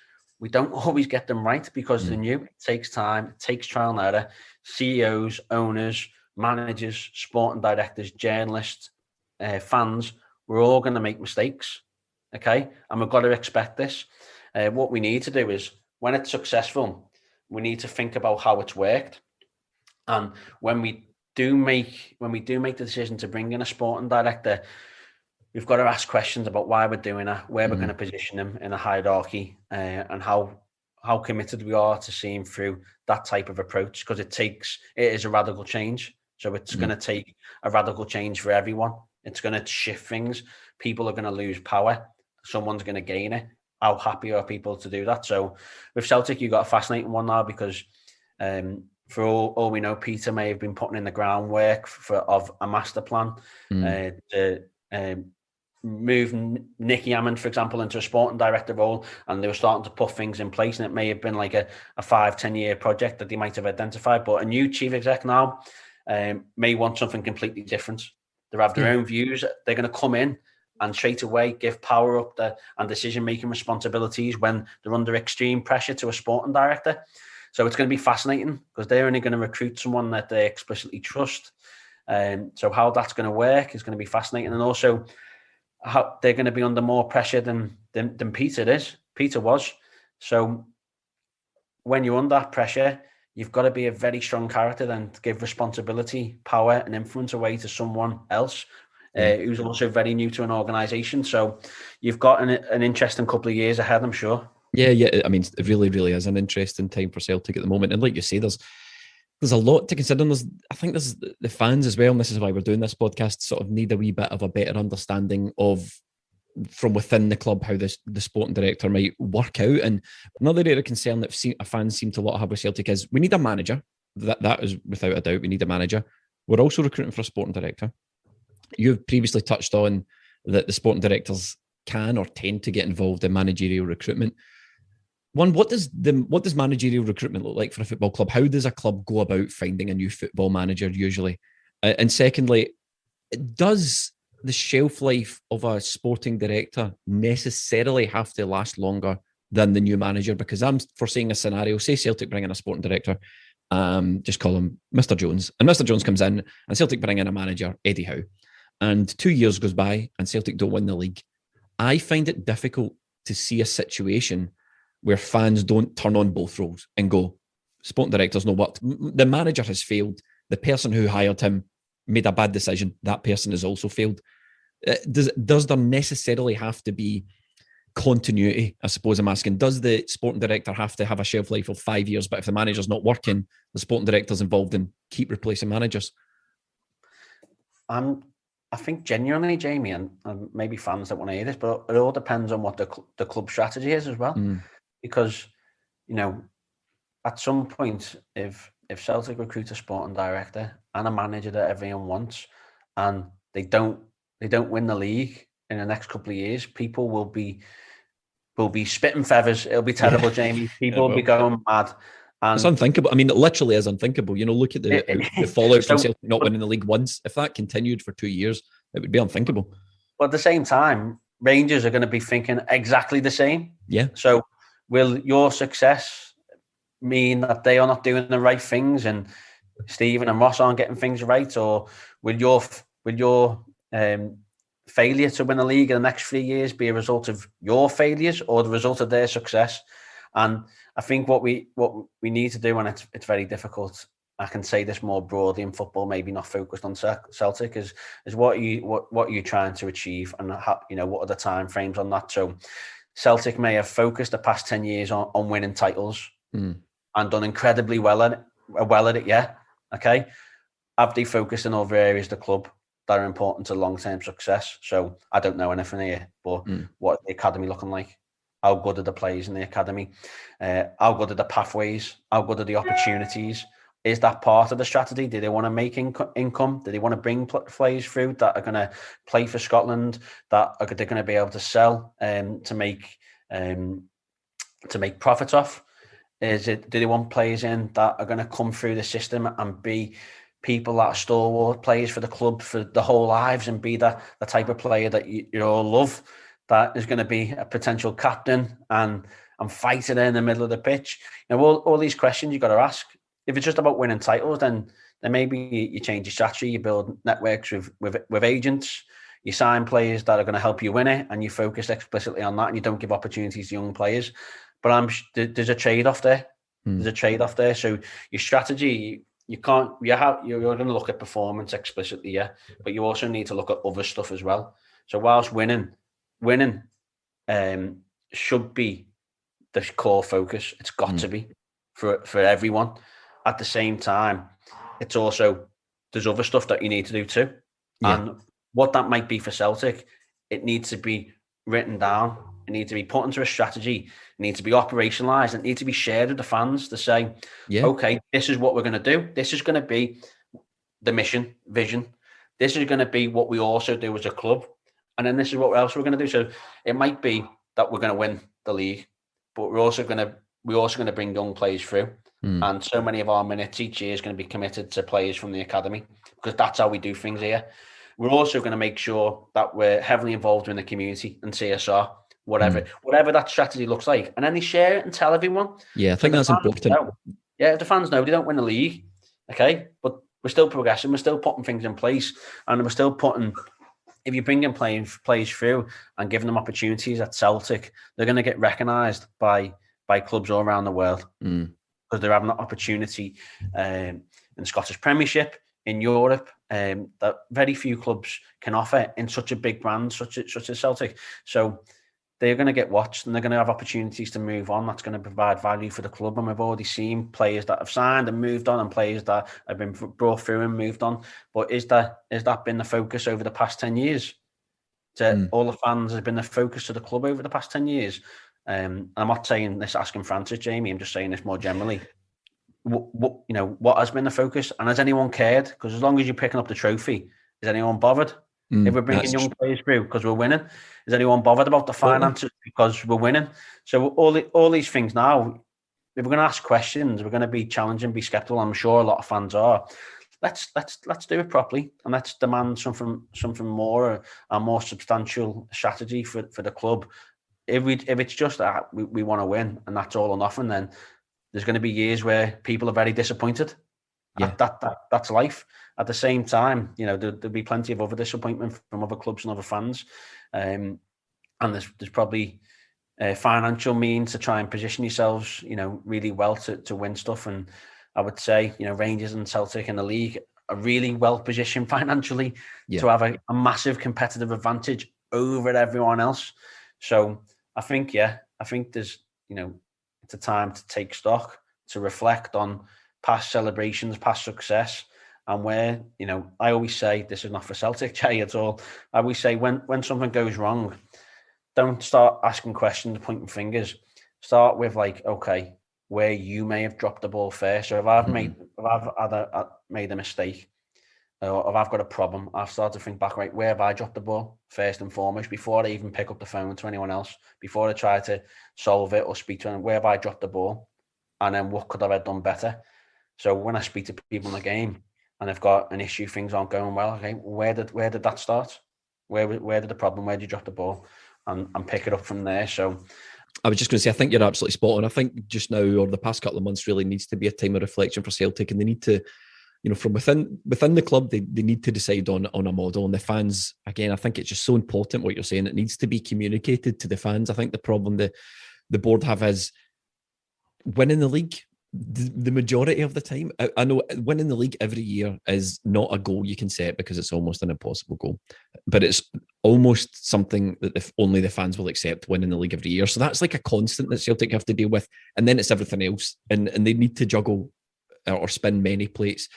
we don't always get them right because they're new. It takes time. It takes trial and error. CEOs, owners, managers, sporting directors, journalists, fans, we're all going to make mistakes, okay? And we've got to expect this. What we need to do is, when it's successful, we need to think about how it's worked. And when we do make the decision to bring in a sporting director, we've got to ask questions about why we're doing it, where we're going to position them in a hierarchy, and how committed we are to seeing through that type of approach, because it is a radical change. So it's going to take a radical change for everyone. It's going to shift things. People are going to lose power. Someone's going to gain it. How happy are people to do that? So with Celtic, you've got a fascinating one now, because for all we know, Peter may have been putting in the groundwork of a master plan to move Nicky Hammond, for example, into a sporting director role, and they were starting to put things in place, and it may have been like a 5-10 year project that they might have identified. But a new chief exec now may want something completely different. They have their own views. They're going to come in and straight away give power up and decision-making responsibilities when they're under extreme pressure to a sporting director. So it's going to be fascinating, because they're only going to recruit someone that they explicitly trust. So how that's going to work is going to be fascinating. And also how they're going to be under more pressure than Peter was. So when you're under that pressure, you've got to be a very strong character then to give responsibility, power and influence away to someone else who's also very new to an organisation. So you've got an interesting couple of years ahead, I'm sure. Yeah. I mean, it really, really is an interesting time for Celtic at the moment. And like you say, there's a lot to consider. I think there's the fans as well, and this is why we're doing this podcast, sort of need a wee bit of a better understanding of, from within the club, how the sporting director might work out. And another area of concern that fans seem to have with Celtic is we need a manager. That is without a doubt, we need a manager. We're also recruiting for a sporting director. You've previously touched on that the sporting directors can or tend to get involved in managerial recruitment. One, what does managerial recruitment look like for a football club? How does a club go about finding a new football manager usually? And secondly, does the shelf life of a sporting director necessarily have to last longer than the new manager? Because I'm foreseeing a scenario, say Celtic bring in a sporting director, just call him Mr. Jones, and Mr. Jones comes in and Celtic bring in a manager, Eddie Howe, and 2 years goes by and Celtic don't win the league. I find it difficult to see a situation where fans don't turn on both roles and go, sporting director's not worked. The manager has failed. The person who hired him made a bad decision. That person has also failed. Does there necessarily have to be continuity, I suppose I'm asking, does the sporting director have to have a shelf life of 5 years, but if the manager's not working, the sporting director's involved in keep replacing managers? I think genuinely, Jamie, and maybe fans that want to hear this, but it all depends on what the club strategy is as well. Because, at some point, if Celtic recruit a sporting director and a manager that everyone wants, and they don't win the league in the next couple of years, people will be spitting feathers. It'll be terrible, Jamie. People will be going mad. And it's unthinkable. I mean, it literally is unthinkable. Look at the fallout from Celtic not winning the league once. If that continued for 2 years, it would be unthinkable. But at the same time, Rangers are going to be thinking exactly the same. Yeah. So will your success mean that they are not doing the right things and Stephen and Ross aren't getting things right? Or will your failure to win the league in the next 3 years be a result of your failures or the result of their success? And I think what we need to do, and it's very difficult, I can say this more broadly in football, maybe not focused on Celtic, is what are you trying to achieve, and how, what are the time frames on that? So Celtic may have focused the past 10 years on winning titles and done incredibly well at it. Yeah, okay. Have they focused in other areas of the club that are important to long-term success? So I don't know anything here, but what the academy looking like? How good are the players in the academy? How good are the pathways? How good are the opportunities? Is that part of the strategy? Do they want to make income? Do they want to bring players through that are going to play for Scotland, that they're going to be able to sell to make profits off? Do they want players in that are going to come through the system and be people that are stalwart players for the club for the whole lives, and be the type of player that you all love, that is going to be a potential captain and fighting in the middle of the pitch? All these questions you've got to ask. If it's just about winning titles, then maybe you change your strategy, you build networks with agents, you sign players that are going to help you win it, and you focus explicitly on that, and you don't give opportunities to young players. But there's a trade-off there. There's a trade-off there. So your strategy, you're going to look at performance explicitly, yeah, but you also need to look at other stuff as well. So whilst winning should be the core focus, it's got to be for everyone. At the same time, it's also, there's other stuff that you need to do too. Yeah. And what that might be for Celtic, it needs to be written down. It needs to be put into a strategy. It needs to be operationalized. It needs to be shared with the fans to say, okay, this is what we're going to do. This is going to be the mission, vision. This is going to be what we also do as a club. And then this is what else we're going to do. So it might be that we're going to win the league, but we're also going to bring young players through. And so many of our minutes each year is going to be committed to players from the academy, because that's how we do things here. We're also going to make sure that we're heavily involved in the community and CSR, whatever that strategy looks like. And then they share it and tell everyone. Yeah, I think that's important. If the fans know they don't win the league, okay, but we're still progressing, we're still putting things in place, and we're still putting, if you bring in players through and giving them opportunities at Celtic, they're going to get recognised by clubs all around the world. Because they're having that opportunity in the Scottish Premiership, in Europe, that very few clubs can offer in such a big brand, such as Celtic. So they're going to get watched, and they're going to have opportunities to move on. That's going to provide value for the club. And we've already seen players that have signed and moved on, and players that have been brought through and moved on. But is that been the focus over the past 10 years? All the fans have been the focus of the club over the past 10 years. I'm not saying this asking Francis, Jamie. I'm just saying this more generally. What has been the focus, and has anyone cared? Because as long as you're picking up the trophy, is anyone bothered? If we're bringing young players through because we're winning, is anyone bothered about the finances because we're winning? So all these things now, if we're going to ask questions, we're going to be challenging, be skeptical. I'm sure a lot of fans are. Let's do it properly, and let's demand something more, a more substantial strategy for the club. If it's just that we want to win and that's all or nothing, then there's going to be years where people are very disappointed. Yeah, that's life. At the same time, there'll be plenty of other disappointment from other clubs and other fans, and there's probably financial means to try and position yourselves, really well to win stuff. And I would say, Rangers and Celtic in the league are really well positioned financially to have a massive competitive advantage over everyone else. So I think there's, it's a time to take stock, to reflect on past celebrations, past success, and where, I always say, this is not for Celtic, Jay, at all. I always say when something goes wrong, don't start asking questions, pointing fingers. Start with okay, where you may have dropped the ball first. So if I've made a mistake, or if I've got a problem, I've started to think back, right, where have I dropped the ball first and foremost, before I even pick up the phone to anyone else, before I try to solve it or speak to them, where have I dropped the ball? And then what could I have done better? So when I speak to people in the game and they've got an issue, things aren't going well, okay, where did that start? Where did the problem, where did you drop the ball? And pick it up from there. So I was just going to say, I think you're absolutely spot on. I think just now, or the past couple of months, really needs to be a time of reflection for Celtic, and they need to, from within the club, they need to decide on a model. And the fans, again, I think it's just so important what you're saying. It needs to be communicated to the fans. I think the problem the board have is winning the league. The majority of the time, I know winning the league every year is not a goal you can set, because it's almost an impossible goal, but it's almost something that only the fans will accept, winning the league every year. So that's like a constant that Celtic have to deal with, and then it's everything else, and they need to juggle or spin many plates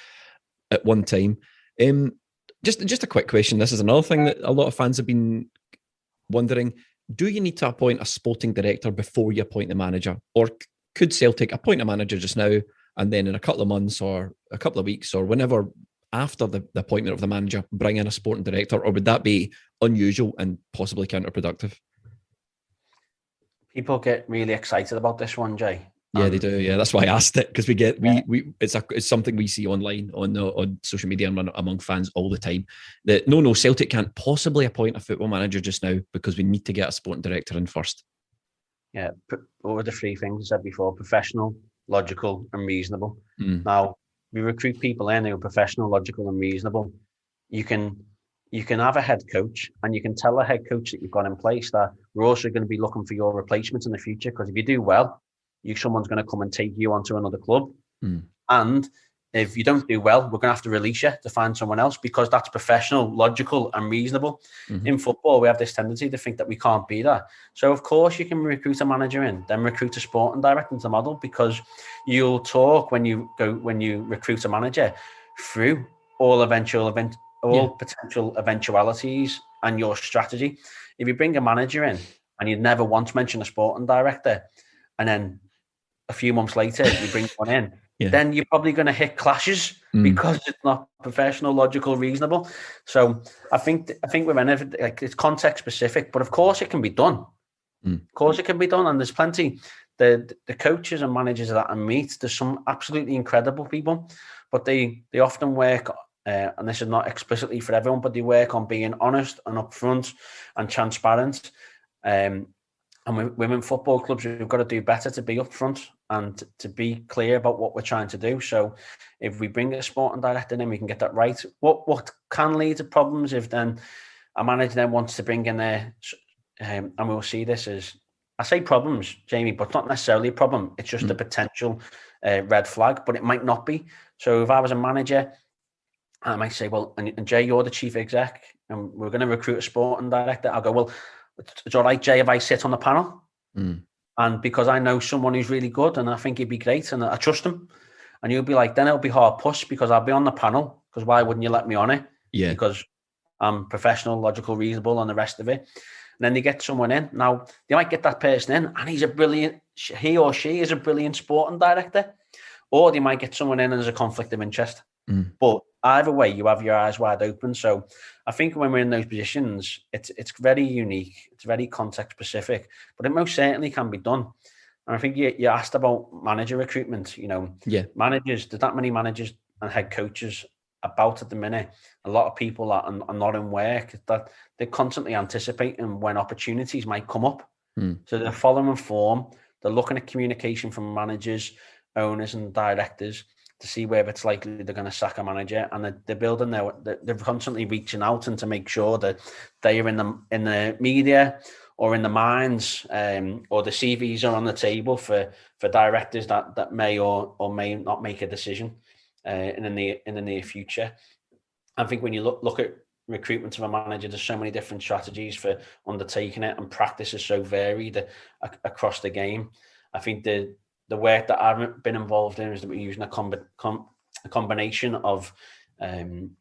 at one time. Just a quick question. This is another thing that a lot of fans have been wondering: do you need to appoint a sporting director before you appoint the manager, or could Celtic appoint a manager just now, and then in a couple of months or a couple of weeks or whenever after the appointment of the manager, bring in a sporting director? Or would that be unusual and possibly counterproductive? People get really excited about this one, Jay. Yeah, they do. Yeah, that's why I asked it, because it's something we see online on social media and among fans all the time. That no, Celtic can't possibly appoint a football manager just now because we need to get a sporting director in first. Yeah, what were the three things I said before? Professional, logical, and reasonable. Now, we recruit people in who are professional, logical, and reasonable. You can have a head coach, and you can tell the head coach that you've got in place that we're also going to be looking for your replacements in the future, because if you do well, someone's going to come and take you onto another club. And if you don't do well, we're going to have to release you to find someone else, because that's professional, logical, and reasonable. In football, we have this tendency to think that we can't be that. So, of course, you can recruit a manager in, then recruit a sporting director into the model, because you'll talk when you recruit a manager through all potential eventualities and your strategy. If you bring a manager in and you never once mention a sporting director, and then a few months later you bring one in, then you're probably going to hit clashes because it's not professional, logical, reasonable. So I think with anything, it's context specific, but of course it can be done. Of course it can be done, and there's plenty. The coaches and managers that I meet, there's some absolutely incredible people, but they often work, and this is not explicitly for everyone, but they work on being honest and upfront and transparent. And with women football clubs, we've got to do better to be upfront and to be clear about what we're trying to do. So if we bring a sporting director in, we can get that right. What can lead to problems if then a manager then wants to bring in there, and we'll see this as, I say problems, Jamie, but it's not necessarily a problem. It's just a potential red flag, but it might not be. So if I was a manager, I might say, well, and Jay, you're the chief exec, and we're going to recruit a sporting director. I'll go, well, it's all right, Jay, if I sit on the panel, and because I know someone who's really good and I think he'd be great and I trust him, and you'll be like, then it'll be hard push because I'll be on the panel, because why wouldn't you let me on it? Yeah. Because I'm professional, logical, reasonable, and the rest of it. And then they get someone in. Now, they might get that person in and he or she is a brilliant sporting director, or they might get someone in and there's a conflict of interest. But either way, you have your eyes wide open. So I think when we're in those positions, it's very unique. It's very context specific, but it most certainly can be done. And I think you asked about manager recruitment. Managers, there's that many managers and head coaches about at the minute. A lot of people that are not in work, that they're constantly anticipating when opportunities might come up. So they're following form. They're looking at communication from managers, owners, and directors to see whether it's likely they're going to sack a manager, and they're building they're constantly reaching out and to make sure that they are in the media or in the minds, or the CVs are on the table for directors that may or may not make a decision in the near future. I think when you look at recruitment of a manager, there's so many different strategies for undertaking it, and practice is so varied across the game. I think the work that I've been involved in is that we're using a combination of, and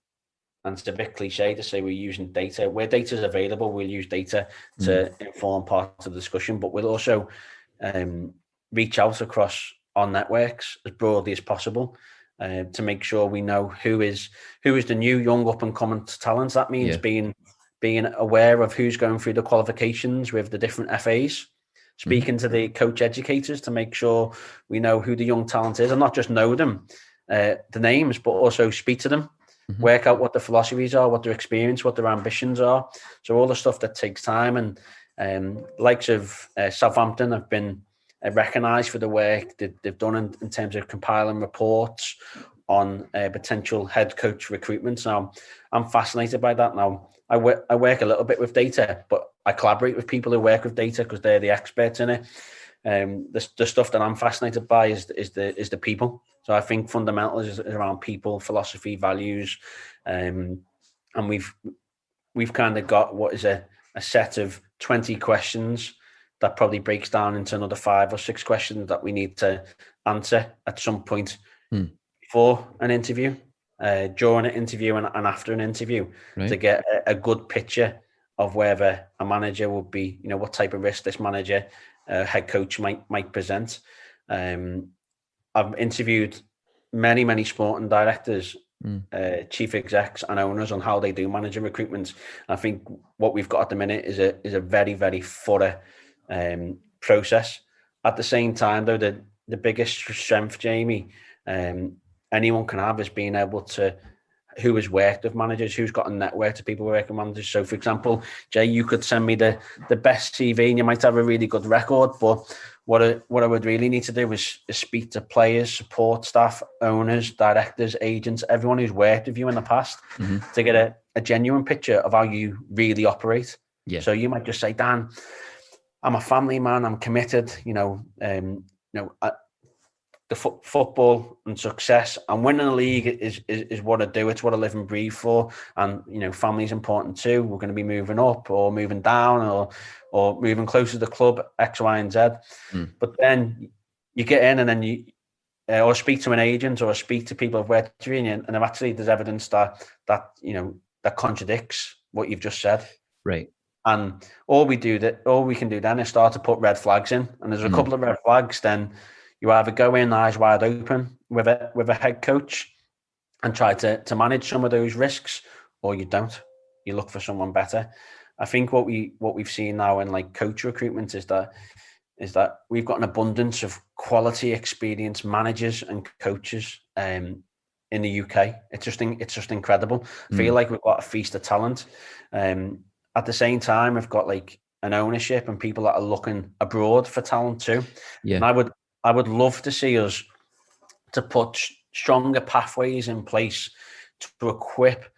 it's a bit cliche to say we're using data. Where data is available, we'll use data to inform parts of the discussion, but we'll also reach out across our networks as broadly as possible to make sure we know who is the new young up and coming talents. That means being aware of who's going through the qualifications with the different FAs, speaking to the coach educators to make sure we know who the young talent is, and not just know them, the names, but also speak to them, work out what their philosophies are, what their experience, what their ambitions are. So all the stuff that takes time, and likes of Southampton have been recognised for the work that they've done in terms of compiling reports on potential head coach recruitment. So I'm fascinated by that. Now, I work a little bit with data, but I collaborate with people who work with data because they're the experts in it. The stuff that I'm fascinated by is the people. So I think fundamentals is around people, philosophy, values, and we've kind of got what is a set of 20 questions that probably breaks down into another 5 or 6 questions that we need to answer at some point before an interview, during an interview, and after an interview, to get a good picture of whether a manager would be, what type of risk this manager, head coach might present. I've interviewed many sporting directors, chief execs and owners on how they do manager recruitment. I think what we've got at the minute is a very, very thorough process. At the same time, though, the biggest strength, Jamie, anyone can have is being able to, who has worked with managers, who's got a network to people working with managers. So, for example, Jay, you could send me the best CV and you might have a really good record, but what I would really need to do is speak to players, support staff, owners, directors, agents, everyone who's worked with you in the past, to get a genuine picture of how you really operate. Yeah. So you might just say, Dan, I'm a family man, I'm committed, the football and success and winning a league is what I do. It's what I live and breathe for. And, family's important too. We're going to be moving up or moving down or moving closer to the club, X, Y, and Z. But then you get in and then you, or speak to an agent or speak to people who've worked with you, and there's evidence that contradicts what you've just said. Right. And all we can do then is start to put red flags in. And there's a couple of red flags, then you either go in eyes wide open with a head coach and try to manage some of those risks, or you don't. You look for someone better. I think what we've seen now in like coach recruitment is that we've got an abundance of quality, experienced managers and coaches in the UK. It's just incredible. I feel like we've got a feast of talent. At the same time, we've got like an ownership and people that are looking abroad for talent too. Yeah. And I would love to see us to put stronger pathways in place to equip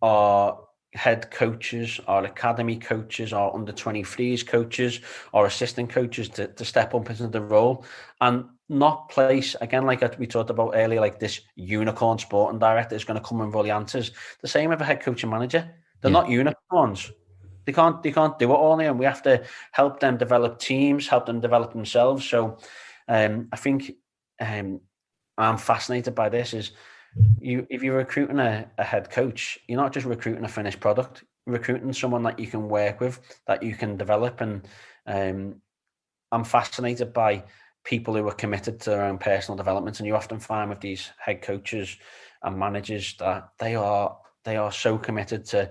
our head coaches, our academy coaches, our under-23s coaches, our assistant coaches to step up into the role and not place, again, like we talked about earlier, like this unicorn sporting director is going to come and roll the answers. The same with a head coach and manager. They're not unicorns. They can't do it all, and we have to help them develop teams, help them develop themselves. So I think I'm fascinated by this is if you're recruiting a head coach, you're not just recruiting a finished product, you're recruiting someone that you can work with, that you can develop. And I'm fascinated by people who are committed to their own personal development. And you often find with these head coaches and managers that they are so committed to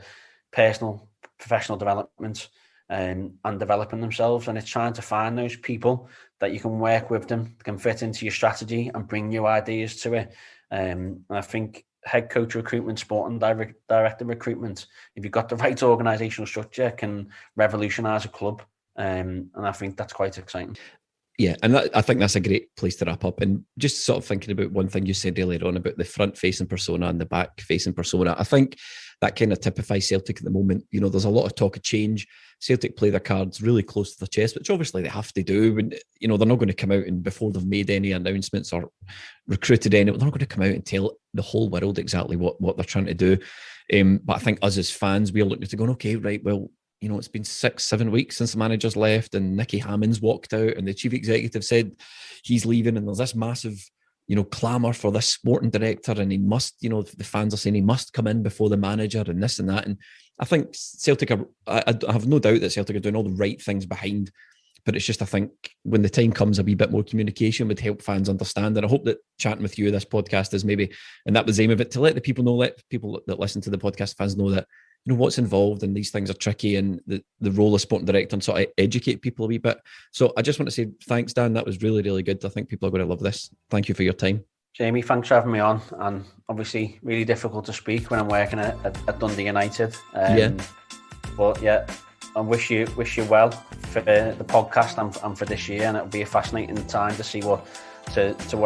professional development and developing themselves, and it's trying to find those people that you can work with them, can fit into your strategy and bring new ideas to it. And I think head coach recruitment, sporting director recruitment, if you've got the right organizational structure, can revolutionize a club. And I think that's quite exciting. Yeah, and I think that's a great place to wrap up. And just sort of thinking about one thing you said earlier on about the front-facing persona and the back-facing persona, I think that kind of typifies Celtic at the moment. There's a lot of talk of change, Celtic play their cards really close to their chest, which obviously they have to do. When, you know, they're not going to come out and before they've made any announcements or recruited any, they're not going to come out and tell the whole world exactly what they're trying to do. But I think us as fans, we're looking at it going, okay, right, well, you know, it's been 6-7 weeks since the manager's left and Nicky Hammond's walked out and the chief executive said he's leaving, and there's this massive, you know, clamour for this sporting director, and he must, you know, the fans are saying he must come in before the manager and this and that. And I think Celtic are, I have no doubt that Celtic are doing all the right things behind, but it's just, I think when the time comes, a wee bit more communication would help fans understand. And I hope that chatting with you, this podcast is maybe, and that was the aim of it, to let the people know, let people that listen to the podcast, fans know that, you know, what's involved and these things are tricky, and the role of sporting director, and sort of educate people a wee bit. So I just want to say thanks, Dan. That was really, really good. I think people are going to love this. Thank you for your time. Jamie, thanks for having me on. And obviously really difficult to speak when I'm working at Dundee United. But yeah, I wish you well for the podcast and for this year, and it'll be a fascinating time to see what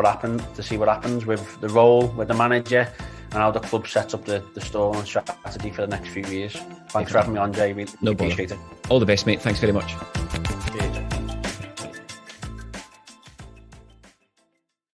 happens with the role, with the manager, and how the club sets up the store and strategy for the next few years. Thanks for having me on, Jay. Really appreciate it. All the best, mate. Thanks very much.